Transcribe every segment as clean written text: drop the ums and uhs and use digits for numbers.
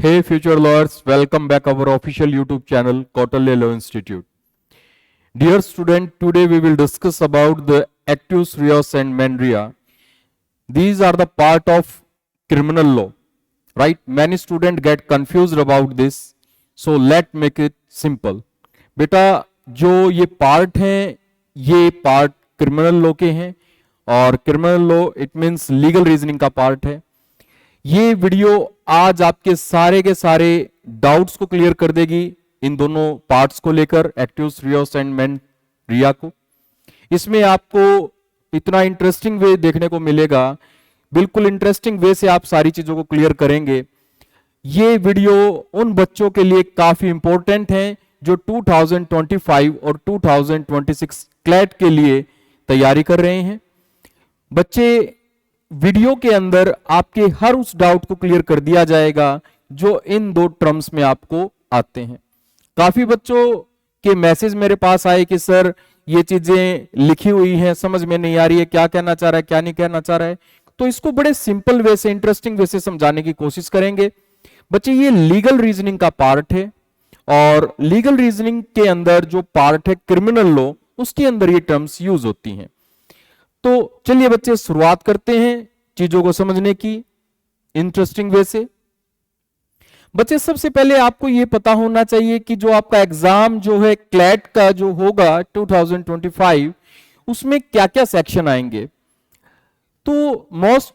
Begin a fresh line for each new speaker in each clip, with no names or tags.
Hey future lawyers, welcome back our official YouTube channel Kautilya Law Institute. Dear student, today we will discuss about the actus reus and mens rea. These are the part of criminal law, right? Many students get confused about this, so let make it simple. बेटा जो ये part हैं ये part criminal law के हैं और criminal law it means legal reasoning का part है। ये वीडियो आज आपके सारे के सारे डाउट्स को क्लियर कर देगी इन दोनों पार्ट्स को लेकर, एक्टिव्स रियोस एंड मेन रिया को। इसमें आपको इतना इंटरेस्टिंग वे देखने को मिलेगा, बिल्कुल इंटरेस्टिंग वे से आप सारी चीजों को क्लियर करेंगे। ये वीडियो उन बच्चों के लिए काफी इंपॉर्टेंट है जो 2025 और 2026 क्लैट के लिए तैयारी कर रहे हैं। बच्चे वीडियो के अंदर आपके हर उस डाउट को क्लियर कर दिया जाएगा जो इन दो टर्म्स में आपको आते हैं। काफी बच्चों के मैसेज मेरे पास आए कि सर ये चीजें लिखी हुई हैं, समझ में नहीं आ रही है, क्या कहना चाह रहा है क्या नहीं कहना चाह रहा है। तो इसको बड़े सिंपल वे से, इंटरेस्टिंग वे से समझाने की कोशिश करेंगे। बच्चे ये लीगल रीजनिंग का पार्ट है और लीगल रीजनिंग के अंदर जो पार्ट है क्रिमिनल लॉ, उसके अंदर ये टर्म्स यूज होती हैं। तो चलिए बच्चे शुरुआत करते हैं चीजों को समझने की इंटरेस्टिंग वे से। बच्चे सबसे पहले आपको यह पता होना चाहिए कि जो आपका एग्जाम जो है क्लैट का जो होगा 2025, उसमें क्या क्या सेक्शन आएंगे। तो मोस्ट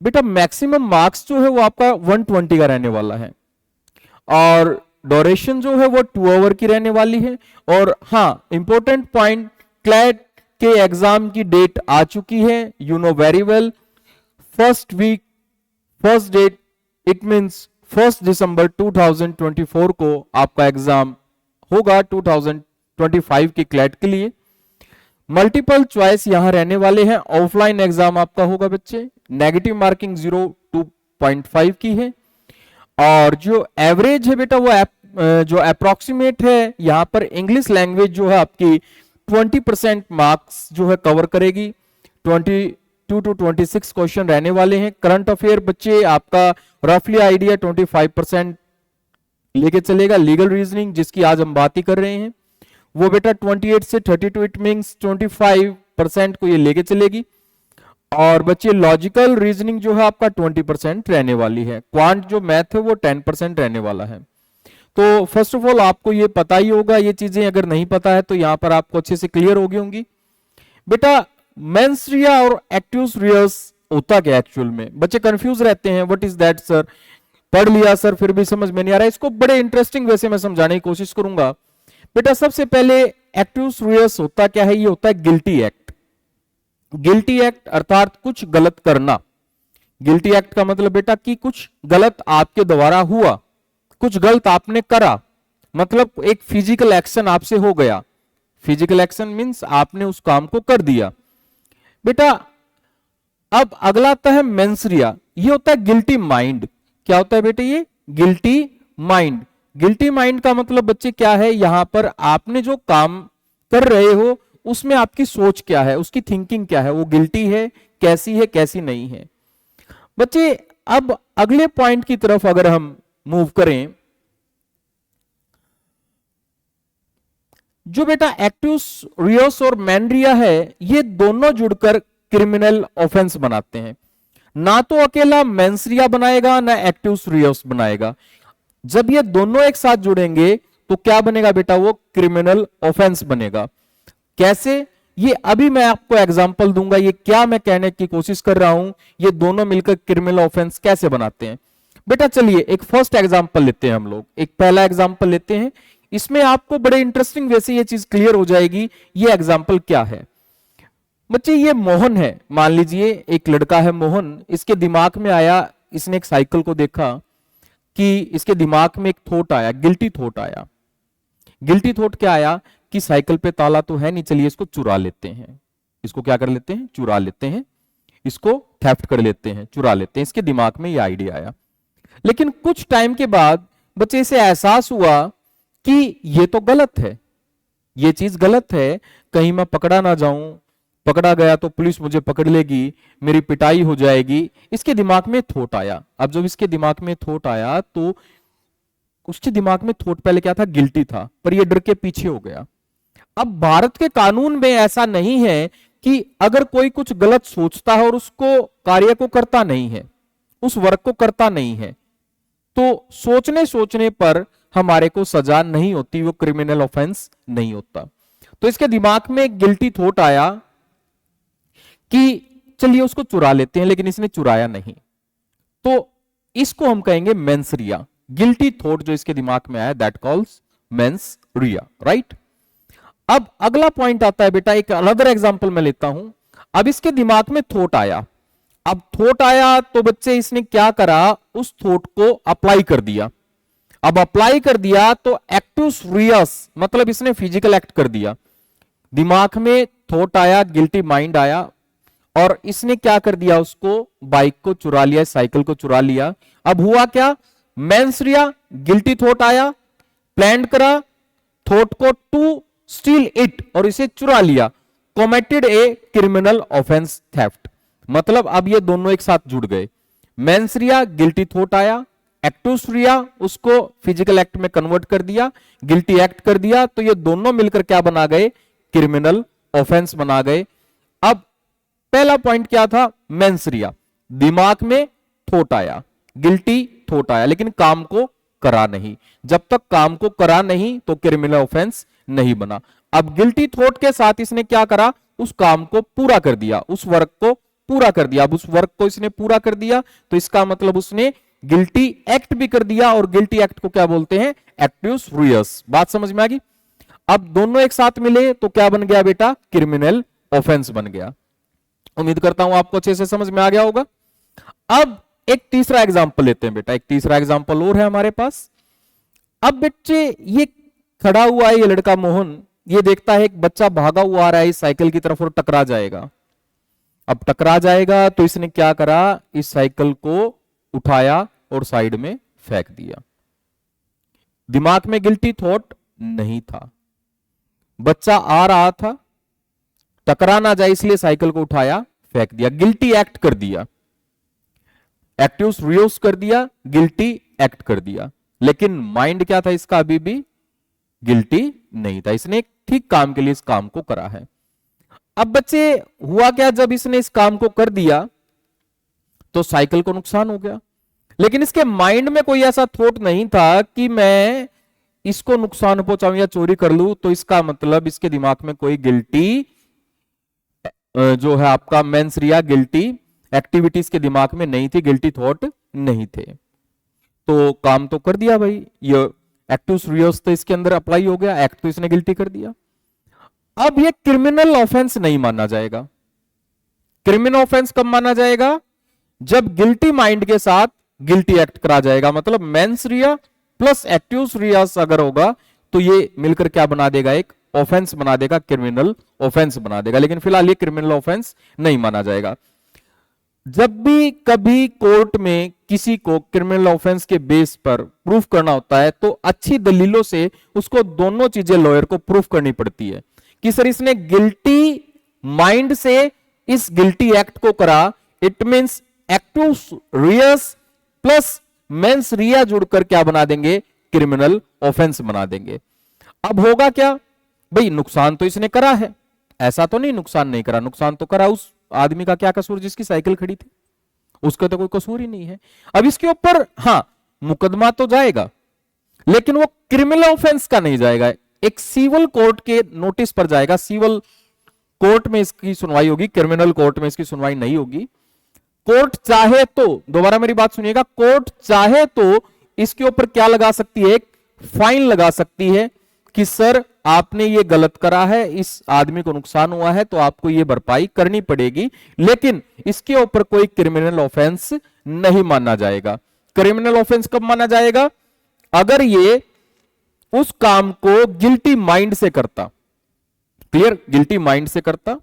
बेटा मैक्सिमम मार्क्स जो है वो आपका 120 का रहने वाला है और ड्यूरेशन जो है वो 2 आवर की रहने वाली है। और हाँ, इंपॉर्टेंट पॉइंट, क्लैट के एग्जाम की डेट आ चुकी है, you know very well. First week, first date, it means 1 दिसंबर 2024 को आपका एग्जाम होगा 2025 के क्लैट के लिए। मल्टीपल चॉइस यहां रहने वाले हैं। ऑफलाइन एग्जाम आपका होगा बच्चे, नेगेटिव मार्किंग 0 to 0.5 की है और जो एवरेज है बेटा वो जो अप्रोक्सीमेट है, यहां पर इंग्लिश लैंग्वेज जो है आपकी 20% मार्क्स जो है कवर करेगी। 22 to 26 क्वेश्चन रहने वाले हैं। करंट अफेयर बच्चे आपका रफली आइडिया 25% लेके चलेगा। लीगल रीजनिंग जिसकी आज हम बात ही कर रहे हैं वो बेटा 28 से 32, इट मींस 25% को ये लेके चलेगी। और बच्चे लॉजिकल रीजनिंग जो है आपका 20% रहने वाली है। क्वांट जो मैथ है वो 10% रहने वाला है। तो फर्स्ट ऑफ ऑल आपको ये पता ही होगा, ये चीजें अगर नहीं पता है तो यहां पर आपको अच्छे से क्लियर हो गई होंगी। बेटा मेंस रिया और एक्टिव्स रियस होता क्या एक्चुअल में, बच्चे कंफ्यूज रहते हैं। व्हाट इज दैट सर, पढ़ लिया सर फिर भी समझ में नहीं आ रहा है। इसको बड़े इंटरेस्टिंग वे से मैं समझाने की कोशिश करूंगा। बेटा सबसे पहले एक्टिव्स रियस होता क्या है, ये होता है गिल्टी एक्ट। गिल्टी एक्ट अर्थात कुछ गलत करना। गिल्टी एक्ट का मतलब बेटा कि कुछ गलत आपके द्वारा हुआ, कुछ गलत आपने करा, मतलब एक फिजिकल एक्शन आपसे हो गया। फिजिकल एक्शन मींस आपने उस काम को कर दिया। बेटा अब अगला आता है मेंस रिया, ये होता है गिल्टी माइंड। क्या होता है बेटे, ये गिल्टी माइंड। गिल्टी माइंड का मतलब बच्चे क्या है, यहां पर आपने जो काम कर रहे हो उसमें आपकी सोच क्या है, उसकी थिंकिंग क्या है, वो गिल्टी है, कैसी है कैसी नहीं है। बच्चे अब अगले पॉइंट की तरफ अगर हम मूव करें, जो बेटा एक्टिव्स रियोस और मेन रिया है ये दोनों जुड़कर क्रिमिनल ऑफेंस बनाते हैं। ना तो अकेला मेंस रिया बनाएगा ना एक्टिव्स रियोस बनाएगा। जब ये दोनों एक साथ जुड़ेंगे तो क्या बनेगा बेटा, वो क्रिमिनल ऑफेंस बनेगा। कैसे, ये अभी मैं आपको एग्जांपल दूंगा। ये क्या मैं कहने की कोशिश कर रहा हूं, ये दोनों मिलकर क्रिमिनल ऑफेंस कैसे बनाते हैं। बेटा चलिए एक फर्स्ट एग्जांपल लेते हैं हम लोग, एक पहला एग्जांपल लेते हैं। इसमें आपको बड़े इंटरेस्टिंग वे से ये चीज क्लियर हो जाएगी। ये एग्जांपल क्या है बच्चे, ये मोहन है। मान लीजिए एक लड़का है मोहन, इसके दिमाग में आया, इसने एक साइकिल को देखा कि इसके दिमाग में एक थॉट आया, गिल्टी थॉट आया। गिल्टी थॉट क्या आया कि साइकिल पे ताला तो है नहीं, चलिए इसको चुरा लेते हैं। इसको क्या कर लेते हैं, चुरा लेते हैं, इसको थेफ्ट कर लेते हैं, चुरा लेते हैं। इसके दिमाग में ये आइडिया आया। लेकिन कुछ टाइम के बाद बच्चे से एहसास हुआ कि ये तो गलत है, ये चीज गलत है, कहीं मैं पकड़ा ना जाऊं, पकड़ा गया तो पुलिस मुझे पकड़ लेगी, मेरी पिटाई हो जाएगी, इसके दिमाग में थॉट आया। अब जब इसके दिमाग में थॉट आया तो उसके दिमाग में थॉट पहले क्या था, गिल्टी था, पर ये डर के पीछे हो गया। अब भारत के कानून में ऐसा नहीं है कि अगर कोई कुछ गलत सोचता है और उसको कार्य को करता नहीं है, उस वर्क को करता नहीं है, तो सोचने सोचने पर हमारे को सजा नहीं होती, वो क्रिमिनल ऑफेंस नहीं होता। तो इसके दिमाग में एक गिल्टी थॉट आया कि चलिए उसको चुरा लेते हैं, लेकिन इसने चुराया नहीं, तो इसको हम कहेंगे मेंस रिया। गिल्टी थॉट जो इसके दिमाग में आया, that calls mains Riya, right. अब अगला पॉइंट आता है बेटा, एक अनदर एग्जांपल मैं लेता हूं। अब इसके दिमाग में थॉट आया, अब थॉट आया तो बच्चे इसने क्या करा, उस थॉट को अप्लाई कर दिया। अब अप्लाई कर दिया तो एक्टुस रियस, मतलब इसने फिजिकल एक्ट कर दिया। दिमाग में थॉट आया, गिल्टी माइंड आया, और इसने क्या कर दिया, उसको बाइक को चुरा लिया, साइकिल को चुरा लिया। अब हुआ क्या, मेंस रिया, गिल्टी थॉट आया, प्लान करा थॉट को टू स्टील इट, और इसे चुरा लिया, committed a criminal offence theft. मतलब अब ये दोनों एक साथ जुड़ गए। मेंस रिया, गिल्टी थॉट आया, एक्टुस रिया, उसको फिजिकल एक्ट में कन्वर्ट कर दिया, गिल्टी एक्ट कर दिया, तो ये दोनों मिलकर क्या बना गए, क्रिमिनल ऑफेंस बना गए। अब पहला पॉइंट क्या था, मेंस रिया, दिमाग में थॉट आया, गिल्टी थॉट आया, लेकिन काम को करा नहीं। जब तक काम को करा नहीं तो क्रिमिनल ऑफेंस नहीं बना। अब गिल्टी थॉट के साथ इसने क्या करा, उस काम को पूरा कर दिया, उस वर्क को पूरा कर दिया। अब उस वर्क को इसने पूरा कर दिया तो इसका मतलब उसने गिल्टी एक्ट भी कर दिया, और गिल्टी एक्ट को क्या बोलते हैं, एक्टुस रियस। बात समझ में आ गई। अब दोनों एक साथ मिले तो क्या बन गया बेटा, क्रिमिनल ऑफेंस बन गया। उम्मीद करता हूं आपको अच्छे से समझ में आ गया होगा। अब एक तीसरा एग्जांपल लेते हैं बेटा, एक तीसरा एग्जांपल और है हमारे पास। अब बच्चे ये खड़ा हुआ है, ये लड़का मोहन, ये देखता है एक बच्चा भागा हुआ आ रहा है इस साइकिल की तरफ और टकरा जाएगा। अब टकरा जाएगा तो इसने क्या करा, इस साइकिल को उठाया और साइड में फेंक दिया। दिमाग में गिल्टी थॉट नहीं था, बच्चा आ रहा था, टकरा ना जाए इसलिए साइकिल को उठाया फेंक दिया, गिल्टी एक्ट कर दिया, एक्टुस रियोस कर दिया, गिल्टी एक्ट कर दिया। लेकिन माइंड क्या था इसका, अभी भी गिल्टी नहीं था, इसने ठीक काम के लिए इस काम को करा है। अब बच्चे हुआ क्या, जब इसने इस काम को कर दिया तो साइकिल को नुकसान हो गया, लेकिन इसके माइंड में कोई ऐसा थॉट नहीं था कि मैं इसको नुकसान पहुंचाऊं या चोरी कर लूं। तो इसका मतलब इसके दिमाग में कोई गिल्टी जो है आपका मेंस रिया, गिल्टी एक्टिविटीज के दिमाग में नहीं थी, गिल्टी थॉट नहीं थे। तो काम तो कर दिया भाई, ये एक्टुस रियोस तो इसके अंदर अप्लाई हो गया, एक्ट तो इसने गिल्टी कर दिया। अब ये क्रिमिनल ऑफेंस नहीं माना जाएगा। क्रिमिनल ऑफेंस कब माना जाएगा, जब गिल्टी माइंड के साथ गिल्टी एक्ट करा जाएगा। मतलब मेंस रिया प्लस एक्टुस रियास अगर होगा तो ये मिलकर क्या बना देगा, एक ऑफेंस बना देगा, क्रिमिनल ऑफेंस बना देगा। लेकिन फिलहाल ये क्रिमिनल ऑफेंस नहीं माना जाएगा। जब भी कभी कोर्ट में किसी को क्रिमिनल ऑफेंस के बेस पर प्रूफ करना होता है तो अच्छी दलीलों से उसको दोनों चीजें लॉयर को प्रूफ करनी पड़ती है कि सर इसने गिल्टी माइंड से इस गिल्टी एक्ट को करा, it means actus reus plus mens rea जुड़कर क्या बना देंगे, क्रिमिनल ऑफेंस बना देंगे। अब होगा क्या भाई, नुकसान तो इसने करा है, ऐसा तो नहीं नुकसान नहीं करा, नुकसान तो करा। उस आदमी का क्या कसूर जिसकी साइकिल खड़ी थी, उसका तो कोई कसूर ही नहीं है। अब इसके ऊपर हां मुकदमा तो जाएगा, लेकिन वो क्रिमिनल ऑफेंस का नहीं जाएगा, एक सिविल कोर्ट के नोटिस पर जाएगा। सिविल कोर्ट में इसकी सुनवाई होगी, क्रिमिनल कोर्ट में इसकी सुनवाई नहीं होगी। कोर्ट चाहे तो, दोबारा मेरी बात सुनिएगा, कोर्ट चाहे तो इसके ऊपर क्या लगा सकती है, एक फाइन लगा सकती है कि सर आपने ये गलत करा है, इस आदमी को नुकसान हुआ है तो आपको ये भरपाई करनी पड़ेगी। लेकिन इसके ऊपर कोई क्रिमिनल ऑफेंस नहीं माना जाएगा। क्रिमिनल ऑफेंस कब माना जाएगा, अगर ये उस काम को गिल्टी माइंड से करता, क्लियर, गिल्टी माइंड से करता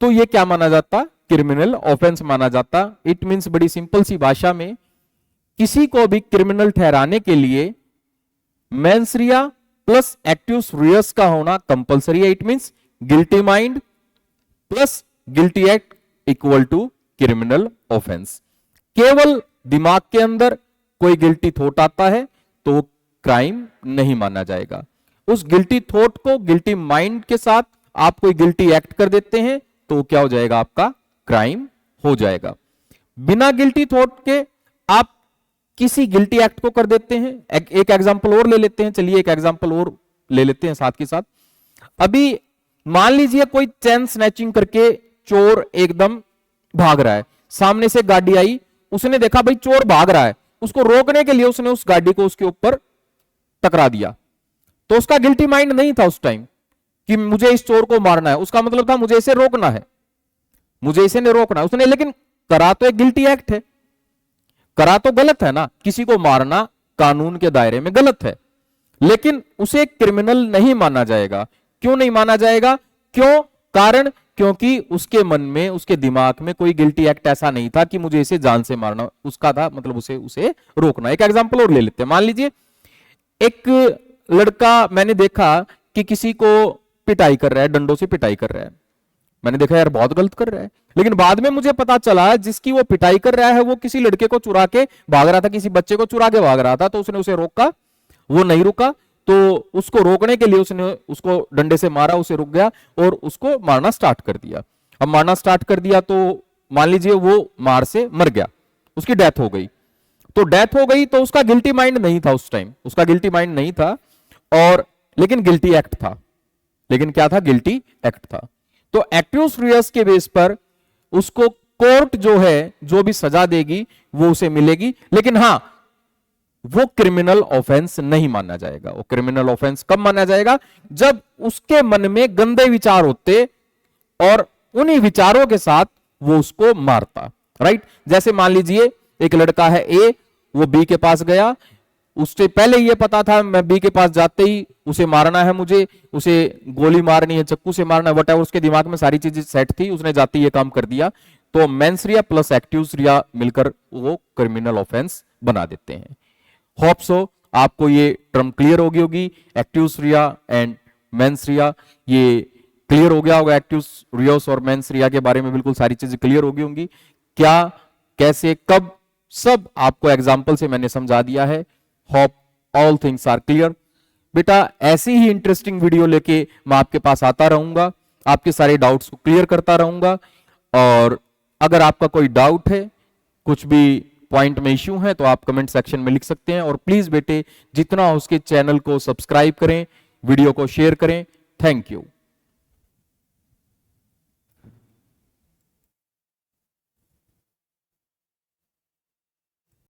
तो ये क्या माना जाता, क्रिमिनल ऑफेंस माना जाता। इट मींस बड़ी सिंपल सी भाषा में, किसी को भी क्रिमिनल ठहराने के लिए मेंस रिया प्लस एक्टुस रियस का होना कंपलसरी है। It means guilty mind plus guilty act equal to criminal offence. केवल दिमाग के अंदर कोई गिल्टी थॉट आता है तो क्राइम नहीं माना जाएगा। उस गिल्टी थॉट को गिल्टी माइंड के साथ आप कोई गिल्टी एक्ट कर देते हैं तो क्या हो जाएगा, आपका क्राइम हो जाएगा। बिना गिल्टी थॉट के आप किसी गिल्टी एक्ट को कर देते हैं। एक एग्जांपल और ले लेते हैं, चलिए एक एग्जांपल और ले लेते हैं साथ के साथ। अभी मान लीजिए कोई चेन स्नैचिंग करके चोर एकदम भाग रहा है, सामने से गाड़ी आई, उसने देखा भाई चोर भाग रहा है, उसको रोकने के लिए उसने उस गाड़ी को उसके ऊपर टकरा दिया, तो उसका गिल्टी माइंड नहीं था उस टाइम कि मुझे इस चोर को मारना है, उसका मतलब था मुझे इसे रोकना है, मुझे इसे नहीं रोकना है। उसने लेकिन करा तो एक गिल्टी एक्ट है, करा तो गलत है ना, किसी को मारना कानून के दायरे में गलत है, लेकिन उसे क्रिमिनल नहीं माना जाएगा। क्यों नहीं माना जाएगा? क्यों? कारण क्योंकि उसके मन में, उसके दिमाग में कोई गिल्टी एक्ट ऐसा नहीं था कि मुझे इसे जान से मारना, उसका था मतलब उसे रोकना। एक एग्जांपल और ले लेते हैं। मान लीजिए एक लड़का, मैंने देखा कि किसी को पिटाई कर रहा है, डंडों से पिटाई कर रहा है, मैंने देखा यार बहुत गलत कर रहा है, लेकिन बाद में मुझे पता चला जिसकी वो पिटाई कर रहा है वो किसी लड़के को चुरा के भाग रहा था, किसी बच्चे को चुरा के भाग रहा था, तो उसने उसे रोका, वो नहीं रुका, तो उसको रोकने के लिए उसने उसको डंडे से मारा, उसे रुक गया और उसको मारना स्टार्ट कर दिया। अब मारना स्टार्ट कर दिया तो मान लीजिए वो मार से मर गया, उसकी डेथ हो गई। तो डेथ हो गई तो उसका गिल्टी माइंड नहीं था उस टाइम, उसका गिल्टी माइंड नहीं था, और लेकिन गिल्टी एक्ट था। लेकिन क्या था? गिल्टी एक्ट था। तो एक्टिव्स रियस के बेस पर उसको कोर्ट जो है, जो भी सजा देगी वो उसे मिलेगी, लेकिन हां वो क्रिमिनल ऑफेंस नहीं माना जाएगा। वो क्रिमिनल ऑफेंस कब माना जाएगा? जब उसके मन में गंदे विचार होते और उन्हीं विचारों के साथ वो उसको मारता। राइट? जैसे मान लीजिए एक लड़का है ए, वो बी के पास गया, उससे पहले ये पता था मैं बी के पास जाते ही उसे मारना है, मुझे उसे गोली मारनी है, चक्कू से मारना है, वट एवर, उसके दिमाग में सारी चीजें सेट थी, उसने जाते ही ये काम कर दिया। तो मेंस रिया प्लस एक्टिव्स रिया मिलकर वो क्रिमिनल ऑफेंस बना देते हैं। होप सो आपको ये टर्म क्लियर हो गई होगी, actus reus and mens rea, ये क्लियर हो गया होगा। एक्टिव्स रियोस और मेंस रिया के बारे में बिल्कुल सारी चीजें क्लियर हो गई होंगी। क्या, कैसे, कब, सब आपको एग्जाम्पल से मैंने समझा दिया है। Hope all things are clear. बेटा ऐसी ही इंटरेस्टिंग वीडियो लेके मैं आपके पास आता रहूंगा, आपके सारे डाउट्स को क्लियर करता रहूंगा, और अगर आपका कोई डाउट है, कुछ भी पॉइंट में इश्यू है, तो आप कमेंट सेक्शन में लिख सकते हैं। और प्लीज बेटे जितना हो उसके चैनल को सब्सक्राइब करें, वीडियो को शेयर करें। Thank you.